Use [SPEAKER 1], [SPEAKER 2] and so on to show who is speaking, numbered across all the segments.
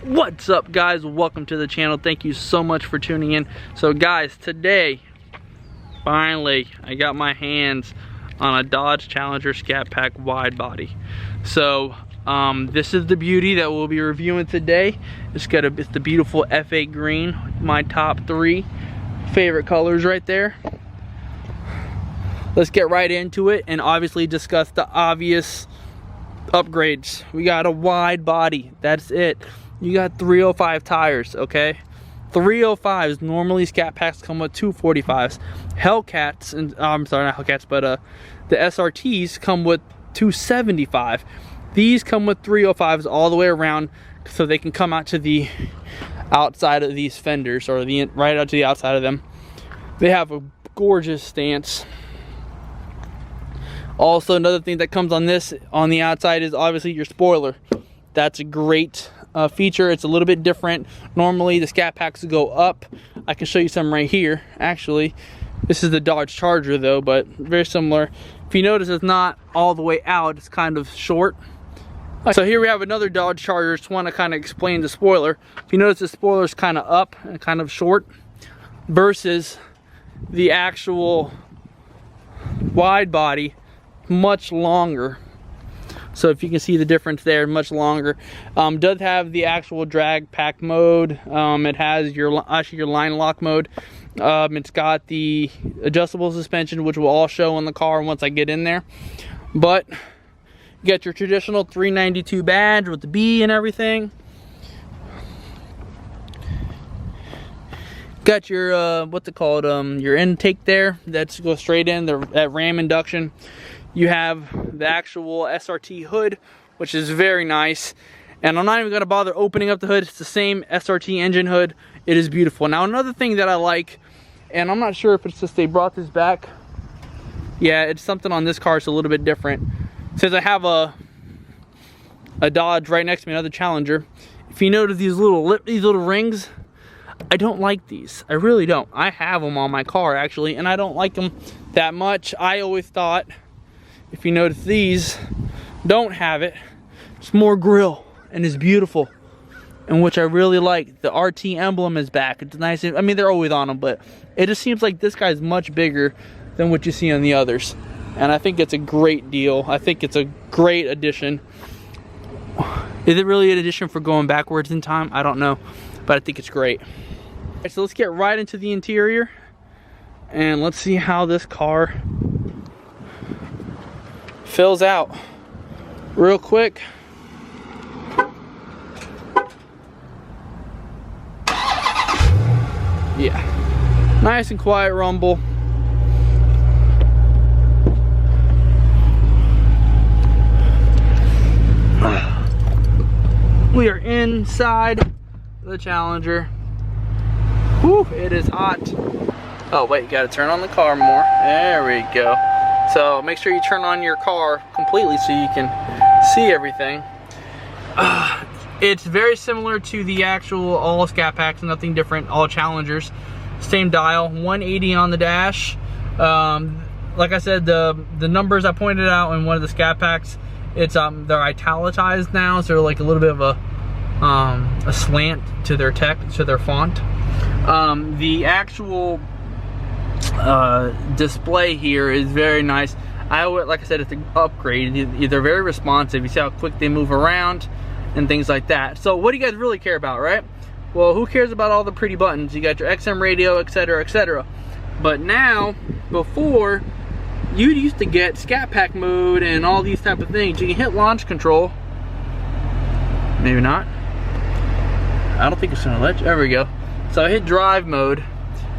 [SPEAKER 1] What's up, guys? Welcome to the channel. Thank you so much for tuning in. So guys, today finally I got my hands on a Dodge Challenger Scatpack Widebody. So this is the beauty that we'll be reviewing today. It's the beautiful F8 green, my top 3 favorite colors right there. Let's get right into it and obviously discuss the obvious upgrades. We got a wide body, that's it. You got 305 tires, okay? 305s. Normally Scatpacks come with 245s. Hellcats, and I'm sorry, not Hellcats, but the SRTs come with 275. These come with 305s all the way around, so they can come out to the outside of these fenders, or right out to the outside of them. They have a gorgeous stance. Also, another thing that comes on this on the outside is obviously your spoiler. That's a great feature. It's a little bit different. Normally the Scatpacks go up. I can show you some right here. Actually, this is the Dodge Charger though, but very similar. If you notice, it's not all the way out. It's kind of short. So here we have another Dodge Charger. Just want to kind of explain the spoiler. If you notice, the spoiler is kind of up and kind of short versus the actual wide body, much longer. So if you can see the difference there, much longer. Does have the actual drag pack mode. It has your line lock mode. It's got the adjustable suspension, which will all show on the car once I get in there. But you got your traditional 392 badge with the B and everything. Got your what's it called? Your intake there. That's goes straight in that ram induction. You have the actual SRT hood, which is very nice. And I'm not even gonna bother opening up the hood. It's the same SRT engine hood. It is beautiful. Now, another thing that I like, and I'm not sure if it's just they brought this back. Yeah, it's something on this car. It's a little bit different. Since I have a Dodge right next to me, another Challenger. If you notice these little rings, I don't like these. I really don't. I have them on my car actually, and I don't like them that much. I always thought, if you notice, these don't have it. It's more grill and it's beautiful, and which I really like. The RT emblem is back. It's nice. I mean, they're always on them, but it just seems like this guy's much bigger than what you see on the others, and I think it's a great deal. I think it's a great addition. Is it really an addition for going backwards in time? I don't know, but I think it's great. All right, so let's get right into the interior and let's see how this car fills out real quick. Yeah, nice and quiet rumble. We are inside the Challenger. Whew, it is hot. Oh wait, you gotta turn on the car more. There we go. So make sure you turn on your car completely so you can see everything. It's very similar to the actual all Scatpacks, nothing different, all Challengers. Same dial, 180 on the dash. Like I said, the numbers I pointed out in one of the Scatpacks, it's they're italicized now, so they're like a little bit of a slant to their font. The actual display here is very nice. Like I said, it's an upgrade. They're very responsive. You see how quick they move around and things like that. So what do you guys really care about, right? Well, who cares about all the pretty buttons? You got your XM radio, etc., etc. But now, before, you used to get Scatpack mode and all these type of things. You can hit launch control. Maybe not. I don't think it's gonna let you. There we go. So I hit drive mode.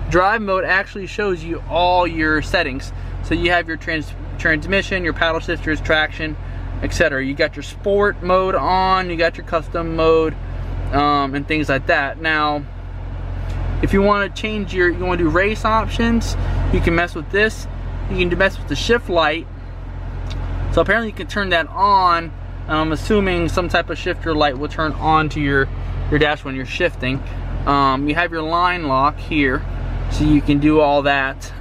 [SPEAKER 1] Drive mode actually shows you all your settings. So you have your transmission, your paddle shifters, traction, etc. You got your sport mode on, you got your custom mode, and things like that. Now, if you want to change you want to do race options, you can mess with this. You can mess with the shift light. So apparently you can turn that on. I'm assuming some type of shifter light will turn on to your dash when you're shifting. You have your line lock here, so you can do all that.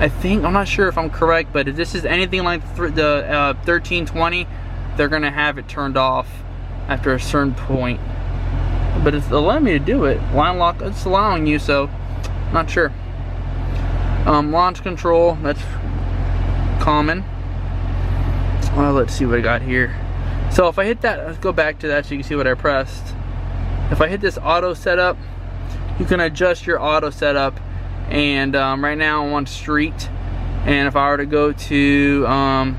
[SPEAKER 1] I think, I'm not sure if I'm correct, but if this is anything like the 1320, they're gonna have it turned off after a certain point. But it's allowing me to do it. Line lock, it's allowing you, so not sure. Launch control, that's common. Well, let's see what I got here. So if I hit that, let's go back to that so you can see what I pressed. If I hit this auto setup, you can adjust your auto setup. And right now I'm on street. And if I were to go to,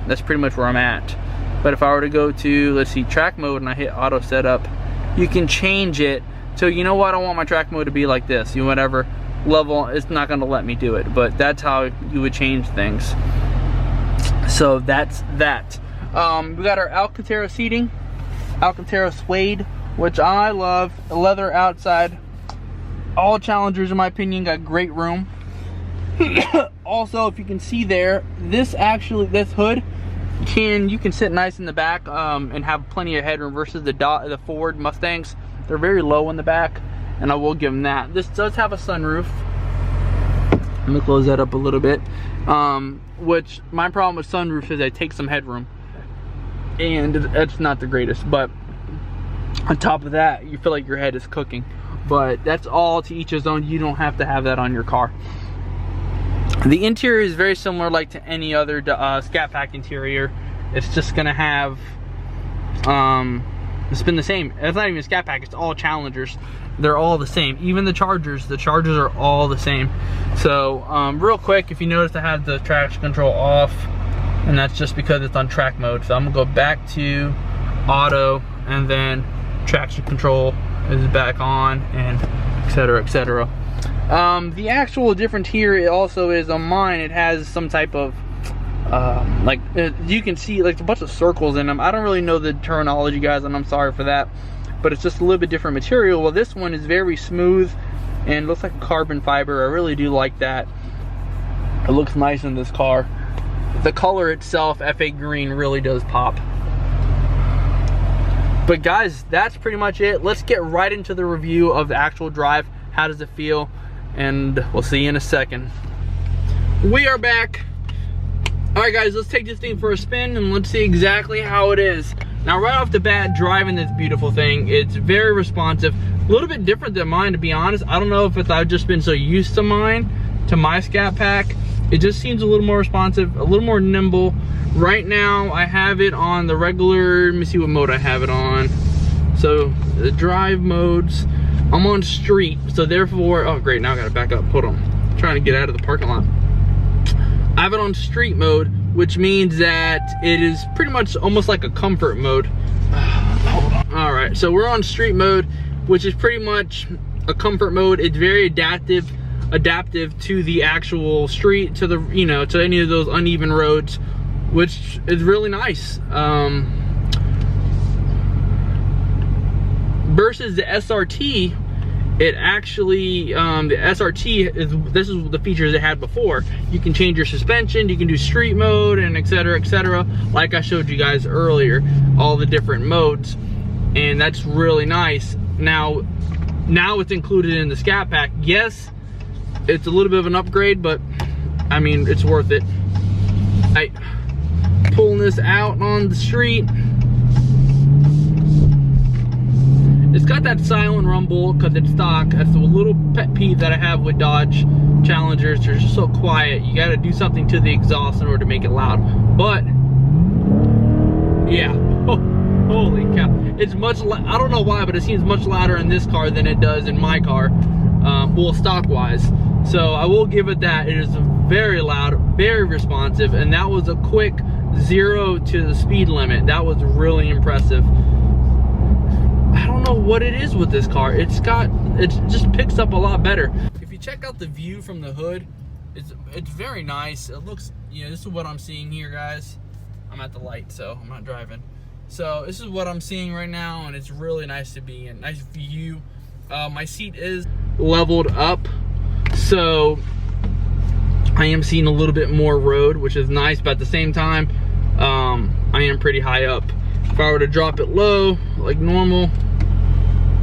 [SPEAKER 1] that's pretty much where I'm at. But if I were to go to, let's see, track mode, and I hit auto setup, you can change it. So you know what, I want my track mode to be like this. You know, whatever level, it's not gonna let me do it. But that's how you would change things. So that's that. We got our Alcantara seating, Alcantara suede, which I love. Leather outside. All Challengers, in my opinion, got great room. Also, if you can see there, this hood you can sit nice in the back and have plenty of headroom versus the Ford Mustangs. They're very low in the back, and I will give them that. This does have a sunroof. Let me close that up a little bit. Which my problem with sunroof is they take some headroom, and it's not the greatest. But on top of that, you feel like your head is cooking. But that's all to each his own. You don't have to have that on your car. The interior is very similar like to any other Scatpack interior. It's just gonna have, it's been the same. It's not even a Scatpack, it's all Challengers. They're all the same. Even the Chargers are all the same. So real quick, if you notice, I have the traction control off, and that's just because it's on track mode. So I'm gonna go back to auto, and then traction control is back on, and etc, etc. The actual difference here, it also is on mine, it has some type of you can see like a bunch of circles in them. I don't really know the terminology, guys, and I'm sorry for that, but it's just a little bit different material. Well, this one is very smooth and looks like a carbon fiber. I really do like that. It looks nice in this car. The color itself, F8 green, really does pop. But guys, that's pretty much it. Let's get right into the review of the actual drive. How does it feel? And we'll see you in a second. We are back. All right, guys, let's take this thing for a spin and let's see exactly how it is. Now, right off the bat, driving this beautiful thing, it's very responsive. A little bit different than mine, to be honest. I don't know if it's I've just been so used to my Scatpack. It just seems a little more responsive, a little more nimble. Right now, I have it on the regular, let me see what mode I have it on. So, the drive modes, I'm on street, so therefore, oh great, now I gotta back up, hold on. I'm trying to get out of the parking lot. I have it on street mode, which means that it is pretty much almost like a comfort mode. Hold on. All right, so we're on street mode, which is pretty much a comfort mode. It's very adaptive to the actual street, to the, you know, to any of those uneven roads, which is really nice. Versus the SRT, it actually, the SRT this is the features it had before. You can change your suspension, you can do street mode, and etc, like I showed you guys earlier, all the different modes, and that's really nice. Now it's included in the Scatpack. Yes, it's a little bit of an upgrade, but I mean, it's worth it. Pulling this out on the street, it's got that silent rumble because it's stock. That's a little pet peeve that I have with Dodge Challengers. They're just so quiet. You got to do something to the exhaust in order to make it loud. But yeah, holy cow! It's much. I don't know why, but it seems much louder in this car than it does in my car. Well, stock wise. So I will give it that. It is very loud, very responsive, and that was a quick 0 to the speed limit. That was really impressive. I don't know what it is with this car. It just picks up a lot better. If you check out the view from the hood, it's very nice. It looks, you know, this is what I'm seeing here, guys. I'm at the light, so I'm not driving. So this is what I'm seeing right now, and it's really nice to be in. Nice view. My seat is leveled up, so I am seeing a little bit more road, which is nice, but at the same time, I am pretty high up. If I were to drop it low, like normal,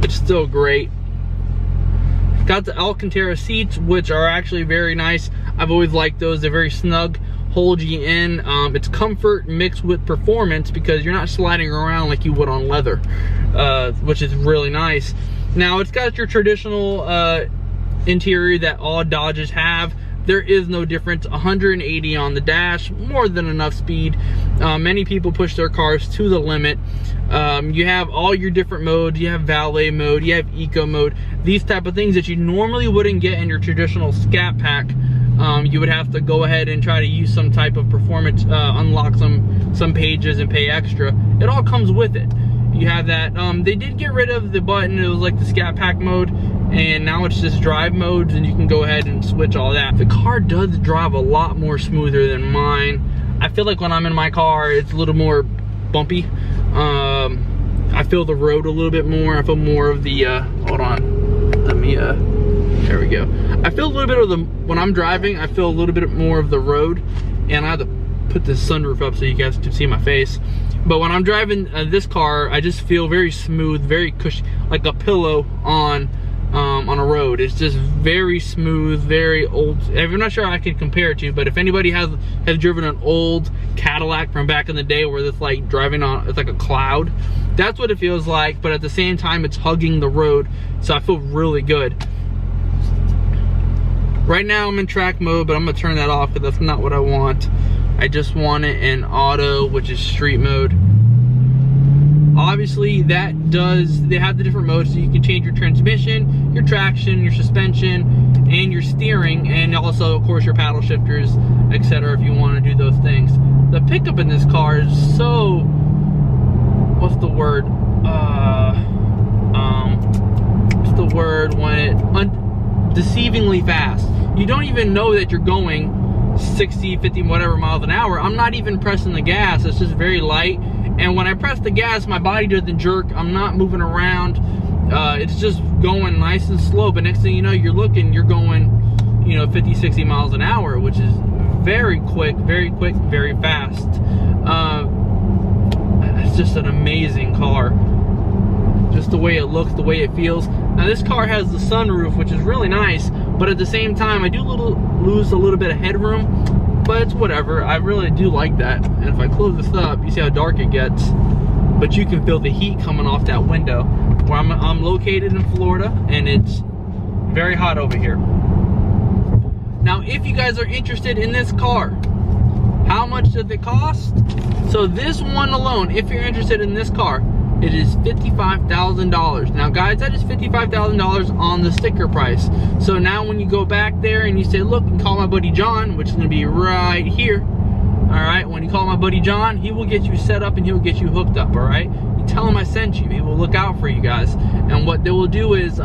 [SPEAKER 1] it's still great. Got the Alcantara seats, which are actually very nice. I've always liked those. They're very snug, hold you in. It's comfort mixed with performance because you're not sliding around like you would on leather, which is really nice. Now it's got your traditional interior that all Dodges have. There is no difference. 180 on the dash, more than enough speed. Many people push their cars to the limit. You have all your different modes. You have valet mode, you have eco mode, these type of things that you normally wouldn't get in your traditional Scat Pack. You would have to go ahead and try to use some type of performance, unlock some pages and pay extra. It all comes with it. You have that. They did get rid of the button. It was like the Scat Pack mode, and now it's just drive modes, and you can go ahead and switch all that. The car does drive a lot more smoother than mine. I feel like when I'm in my car, it's a little more bumpy. I feel the road a little bit more. I feel more of the, hold on, let me, there we go. I feel a little bit of the, when I'm driving, I feel a little bit more of the road, and I have to put this sunroof up so you guys can see my face. But when I'm driving this car, I just feel very smooth, very cushy, like a pillow on a road. It's just very smooth, very old. I'm not sure I can compare it to, but if anybody has driven an old Cadillac from back in the day where it's like driving on, it's like a cloud, that's what it feels like. But at the same time, it's hugging the road, so I feel really good. Right now I'm in track mode, but I'm gonna turn that off because that's not what I want. I just want it in auto, which is street mode. Obviously, they have the different modes, so you can change your transmission, your traction, your suspension, and your steering, and also, of course, your paddle shifters, etc. if you want to do those things. The pickup in this car is so, what's the word? What's the word when it deceivingly fast? You don't even know that you're going 60, 50, whatever miles an hour. I'm not even pressing the gas. It's just very light. And when I press the gas, my body doesn't jerk. I'm not moving around. It's just going nice and slow. But next thing you know, you're going, you know, 50, 60 miles an hour, which is very quick, very fast. It's just an amazing car. Just the way it looks, the way it feels. Now this car has the sunroof, which is really nice, but at the same time, I do lose a little bit of headroom, but it's whatever. I really do like that. And if I close this up, you see how dark it gets, but you can feel the heat coming off that window. Where I'm located in Florida, and it's very hot over here. Now, if you guys are interested in this car, how much does it cost? So this one alone, if you're interested in this car, it is $55,000. Now guys, that is $55,000 on the sticker price. So now when you go back there and you say, look, and call my buddy John, which is gonna be right here. All right, when you call my buddy John, he will get you set up and he will get you hooked up, all right? You tell him I sent you, he will look out for you guys. And what they will do is,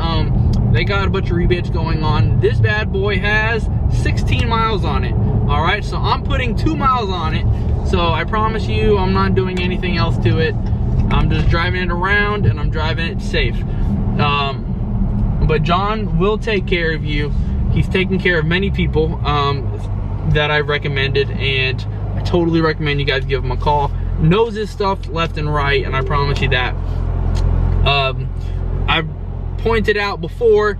[SPEAKER 1] they got a bunch of rebates going on. This bad boy has 16 miles on it, all right? So I'm putting 2 miles on it. So I promise you, I'm not doing anything else to it. I'm just driving it around and I'm driving it safe. But John will take care of you. He's taken care of many people that I've recommended, and I totally recommend you guys give him a call. Knows his stuff left and right, and I promise you that. I've pointed out before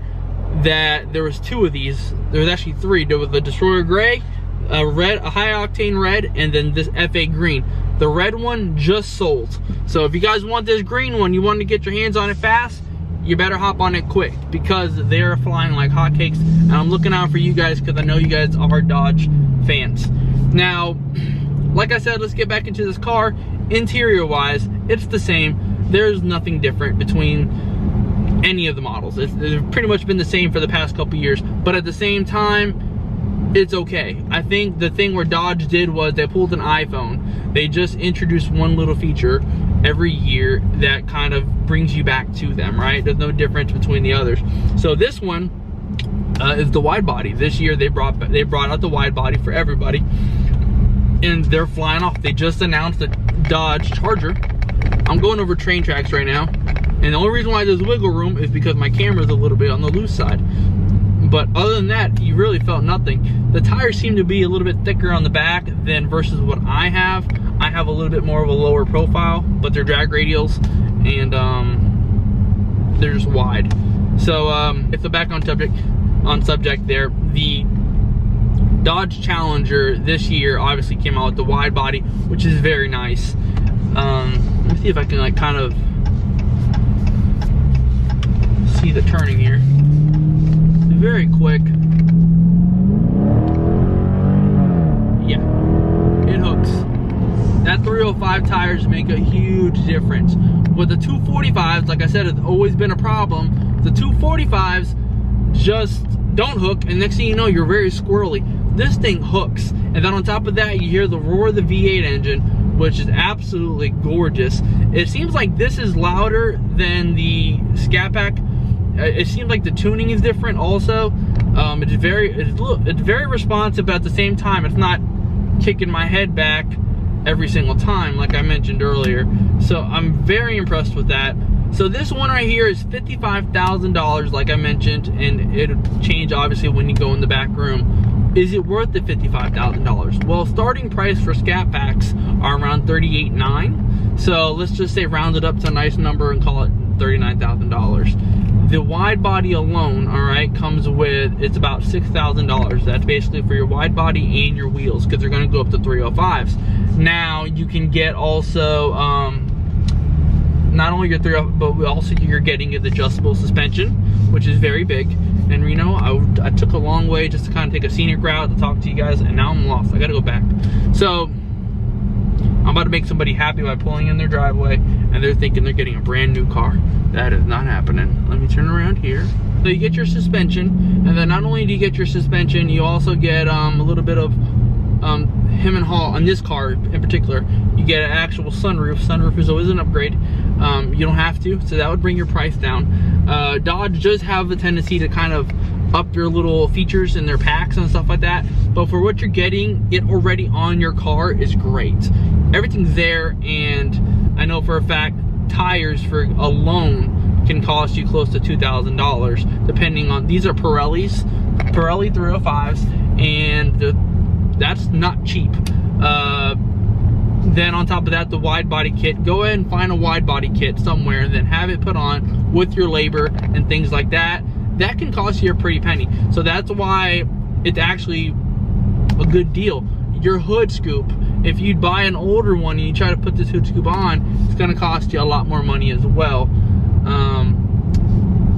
[SPEAKER 1] that there was 2 of these. There was actually 3. There was the Destroyer Gray, a high octane red, and then this FA green. The red one just sold. So if you guys want this green one, you want to get your hands on it fast, you better hop on it quick, because they're flying like hotcakes. And I'm looking out for you guys because I know you guys are Dodge fans. Now, like I said, let's get back into this car. Interior wise, it's the same. There's nothing different between any of the models. They've pretty much been the same for the past couple years, but at the same time, it's okay. I think the thing where Dodge did was they pulled an iPhone. They just introduced one little feature every year that kind of brings you back to them, right? There's no difference between the others. So this one is the wide body. This year they brought out the wide body for everybody, and they're flying off. They just announced the Dodge Charger. I'm going over train tracks right now, and the only reason why there's wiggle room is because my camera's a little bit on the loose side. But other than that, you really felt nothing. The tires seem to be a little bit thicker on the back than versus what I have. I have a little bit more of a lower profile, but they're drag radials, and they're just wide. So if the back on subject there, the Dodge Challenger this year obviously came out with the wide body, which is very nice. Let me see if I can like kind of see the turning here. It's very quick. Yeah, it hooks. That 305 tires make a huge difference. With the 245s, like I said, it's always been a problem. The 245s just don't hook, and next thing you know, you're very squirrely. This thing hooks, and then on top of that, you hear the roar of the V8 engine, which is absolutely gorgeous. It seems like this is louder than the Scatpack. It seems like the tuning is different also. It's very responsive, but at the same time, it's not kicking my head back every single time like I mentioned earlier. So I'm very impressed with that. So this one right here is $55,000 like I mentioned, and it'll change obviously when you go in the back room. Is it worth the $55,000? Well, starting price for Scatpacks are around $38,900. So let's just say round it up to a nice number and call it $39,000. The wide body alone, all right, comes with, it's about $6,000. That's basically for your wide body and your wheels, because they're going to go up to 305s. Now you can get also not only your 305, but also you're getting the adjustable suspension, which is very big. And you know, I took a long way just to kind of take a scenic route to talk to you guys, and now I'm lost. I got to go back. So I'm about to make somebody happy by pulling in their driveway, and they're thinking they're getting a brand new car. That is not happening. Let me turn around here. So you get your suspension, and then not only do you get your suspension, you also get a little bit of hem and haw on this car in particular. You get an actual sunroof. Sunroof is always an upgrade. You don't have to, so that would bring your price down. Dodge does have the tendency to kind of up their little features in their packs and stuff like that, but for what you're getting, it already on your car is great. Everything's there, and I know for a fact tires for alone can cost you close to $2,000 depending on, these are Pirelli 305s, and that's not cheap. Then on top of that, the wide body kit, go ahead and find a wide body kit somewhere and then have it put on with your labor and things like that. That can cost you a pretty penny. So that's why it's actually a good deal. Your hood scoop, if you buy an older one and you try to put this hood scoop on, it's going to cost you a lot more money as well.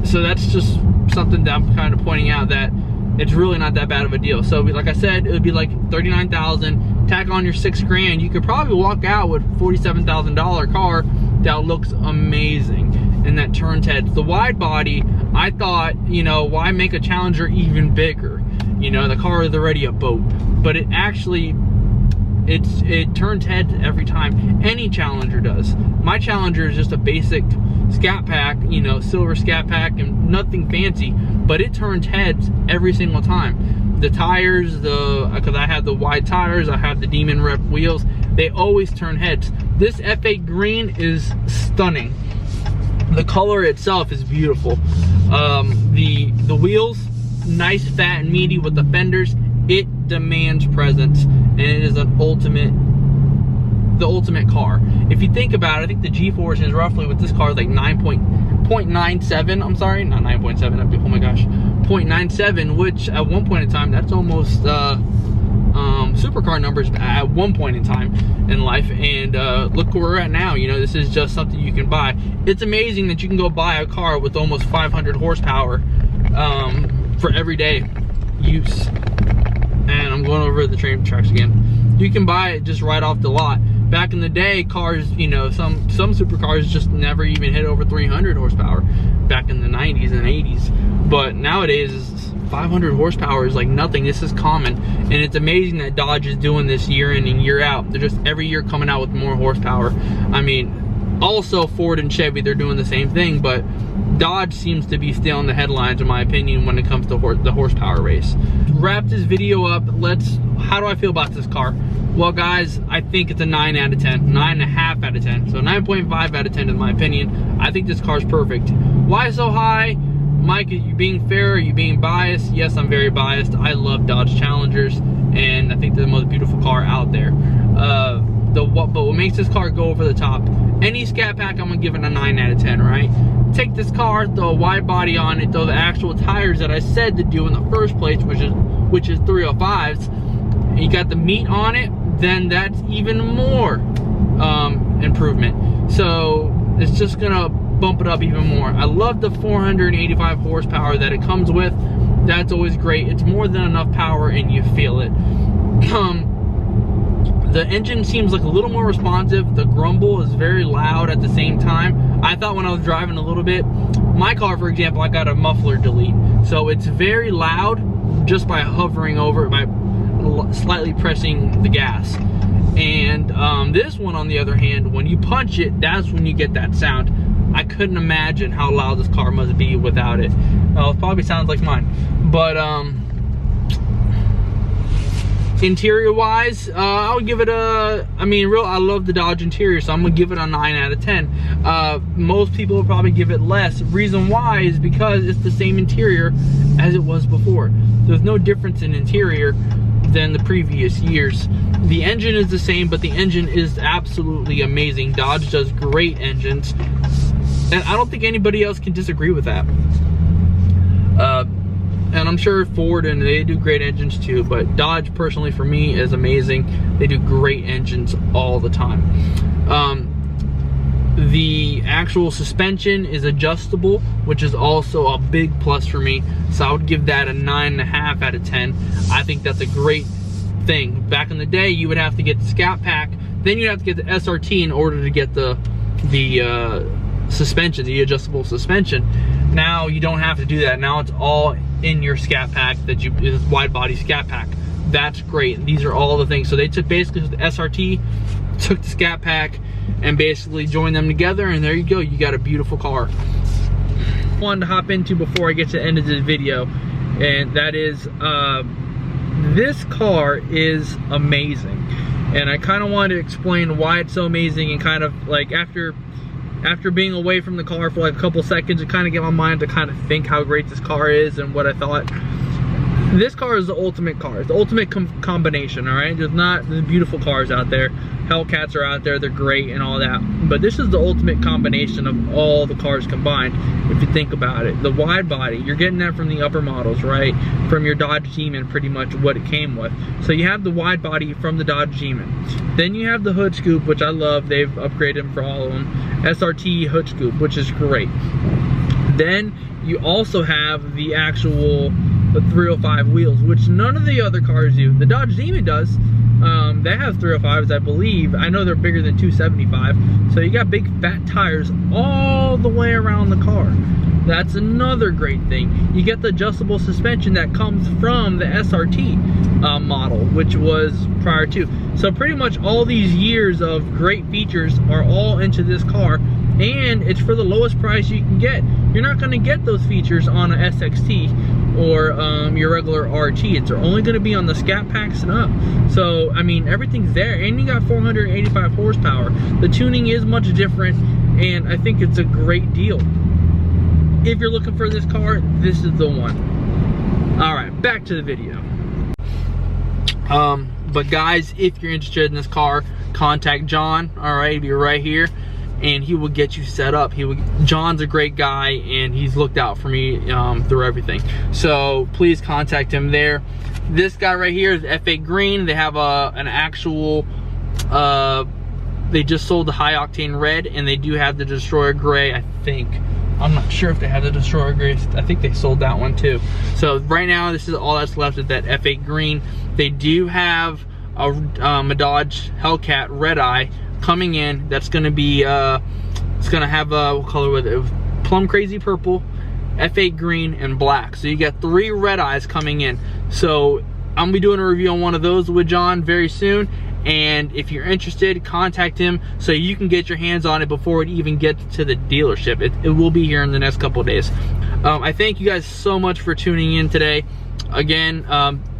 [SPEAKER 1] So that's just something that I'm kind of pointing out, that it's really not that bad of a deal. So like I said, it would be like $39,000. Tack on your $6,000, you could probably walk out with $47,000 car that looks amazing and that turns heads. The wide body, I thought, you know, why make a Challenger even bigger? You know, the car is already a boat, but it actually, it turns heads every time. Any Challenger does. My Challenger is just a basic Scatpack, you know, silver Scatpack, and nothing fancy, but it turns heads every single time. The tires, because I have the wide tires, I have the Demon Rep wheels, they always turn heads. This F8 green is stunning. The color itself is beautiful. The wheels, nice, fat, and meaty with the fenders. It demands presence, and it is an the ultimate car. If you think about it, I think the G-force is roughly with this car like 0.97. I'm sorry, not 9.7. Oh my gosh, 0.97, which at one point in time, that's almost supercar numbers at one point in time in life. And look where we're at now. You know, this is just something you can buy. It's amazing that you can go buy a car with almost 500 horsepower for everyday use. And I'm going over the train tracks again. You can buy it just right off the lot. Back in the day, cars, you know, some supercars just never even hit over 300 horsepower back in the 90s and 80s. But nowadays, 500 horsepower is like nothing. This is common, and it's amazing that Dodge is doing this year in and year out. They're just every year coming out with more horsepower. I mean, also Ford and Chevy, they're doing the same thing, but Dodge seems to be still in the headlines, in my opinion, when it comes to the horsepower race. To wrap this video up, how do I feel about this car? Well, guys, I think it's a 9 out of 10, 9.5 out of 10. So 9.5 out of 10 in my opinion. I think this car's perfect. Why so high? Mike, are you being fair? Are you being biased? Yes, I'm very biased. I love Dodge Challengers, and I think they're the most beautiful car out there. but what makes this car go over the top, any Scat Pack, I'm gonna give it a 9 out of 10, right? Take this car, throw a wide body on it, throw the actual tires that I said to do in the first place, which is 305s, and you got the meat on it, then that's even more improvement. So it's just gonna bump it up even more. I love the 485 horsepower that it comes with. That's always great. It's more than enough power and you feel it. The engine seems like a little more responsive. The grumble is very loud at the same time. I thought when I was driving a little bit, my car, for example, I got a muffler delete. So it's very loud just by hovering over it, by slightly pressing the gas. And this one, on the other hand, when you punch it, that's when you get that sound. I couldn't imagine how loud this car must be without it. Well, it probably sounds like mine. But interior wise, I would give it a, I love the Dodge interior, so I'm gonna give it a 9 out of 10. Most people would probably give it less. Reason why is because it's the same interior as it was before. There's no difference in interior than the previous years. The engine is the same, but the engine is absolutely amazing. Dodge does great engines, and I don't think anybody else can disagree with that. And I'm sure Ford, and they do great engines too, but Dodge personally for me is amazing. They do great engines all the time. The actual suspension is adjustable, which is also a big plus for me. So I would give that a 9.5 out of 10. I think that's a great thing. Back in the day, you would have to get the Scat Pack, then you'd have to get the SRT in order to get the suspension, the adjustable suspension. Now you don't have to do that. Now it's all in your Scat Pack, is wide body Scat Pack. That's great. These are all the things. So they took basically the SRT, took the Scat Pack, and basically joined them together, and there you go. You got a beautiful car. One to hop into before I get to the end of this video, and that is this car is amazing, and I kind of wanted to explain why it's so amazing, and kind of like after being away from the car for like a couple seconds, to kind of get my mind to kind of think how great this car is and what I thought. This car is the ultimate car. It's the ultimate combination, all right? There's beautiful cars out there. Hellcats are out there, they're great and all that. But this is the ultimate combination of all the cars combined, if you think about it. The wide body, you're getting that from the upper models, right? From your Dodge Demon, pretty much what it came with. So you have the wide body from the Dodge Demon. Then you have the hood scoop, which I love. They've upgraded them for all of them. SRT hood scoop, which is great. Then you also have the actual 305 wheels, which none of the other cars do. The Dodge Demon does. They have 305s, I believe. I know they're bigger than 275. So you got big fat tires all the way around the car. That's another great thing. You get the adjustable suspension that comes from the SRT model, which was prior to. So pretty much all these years of great features are all into this car, and it's for the lowest price you can get. You're not going to get those features on an SXT or your regular RT. It's only going to be on the Scat Packs and up. So I mean, everything's there, and you got 485 horsepower. The tuning is much different, and I think it's a great deal. If you're looking for this car, this is the one. All right, back to the video. But guys, if you're interested in this car, contact Jon. All right, he'll be right here, and he will get you set up. Jon's a great guy, and he's looked out for me through everything. So please contact him there. This guy right here is F8 Green. They have an actual, they just sold the high octane red, and they do have the Destroyer gray, I think. I'm not sure if they have the Destroyer gray. I think they sold that one too. So right now, this is all that's left is that F8 Green. They do have a Dodge Hellcat Red Eye coming in. That's going to be it's going to have what color with it? Plum Crazy Purple, F8 Green, and black. So you got 3 red eyes coming in. So I'm gonna be doing a review on one of those with Jon very soon, and if you're interested, contact him so you can get your hands on it before it even gets to the dealership. It will be here in the next couple of days. I thank you guys so much for tuning in today. Again,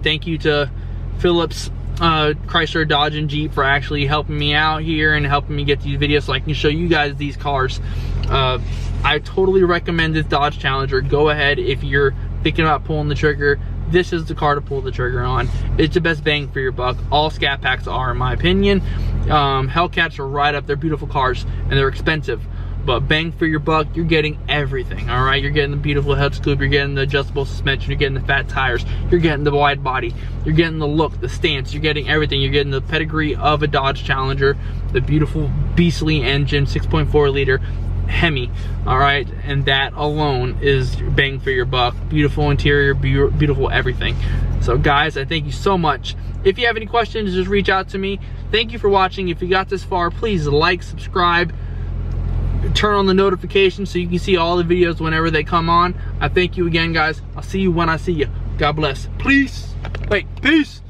[SPEAKER 1] thank you to Phillips, Chrysler, Dodge, and Jeep for actually helping me out here and helping me get these videos so I can show you guys these cars. I totally recommend this Dodge Challenger. Go ahead, if you're thinking about pulling the trigger, this is the car to pull the trigger on. It's the best bang for your buck. All Scat Packs are, in my opinion. Hellcats are right up. They're beautiful cars and they're expensive, but bang for your buck, you're getting everything. All right, you're getting the beautiful head scoop, you're getting the adjustable suspension, you're getting the fat tires, you're getting the wide body, you're getting the look, the stance, you're getting everything. You're getting the pedigree of a Dodge Challenger, the beautiful beastly engine, 6.4 liter Hemi. All right, and that alone is bang for your buck. Beautiful interior, beautiful everything. So guys, I thank you so much. If you have any questions, just reach out to me. Thank you for watching. If you got this far, please like, subscribe, turn on the notifications so you can see all the videos whenever they come on. I thank you again, guys. I'll see you when I see you. God bless. Peace. Wait, peace.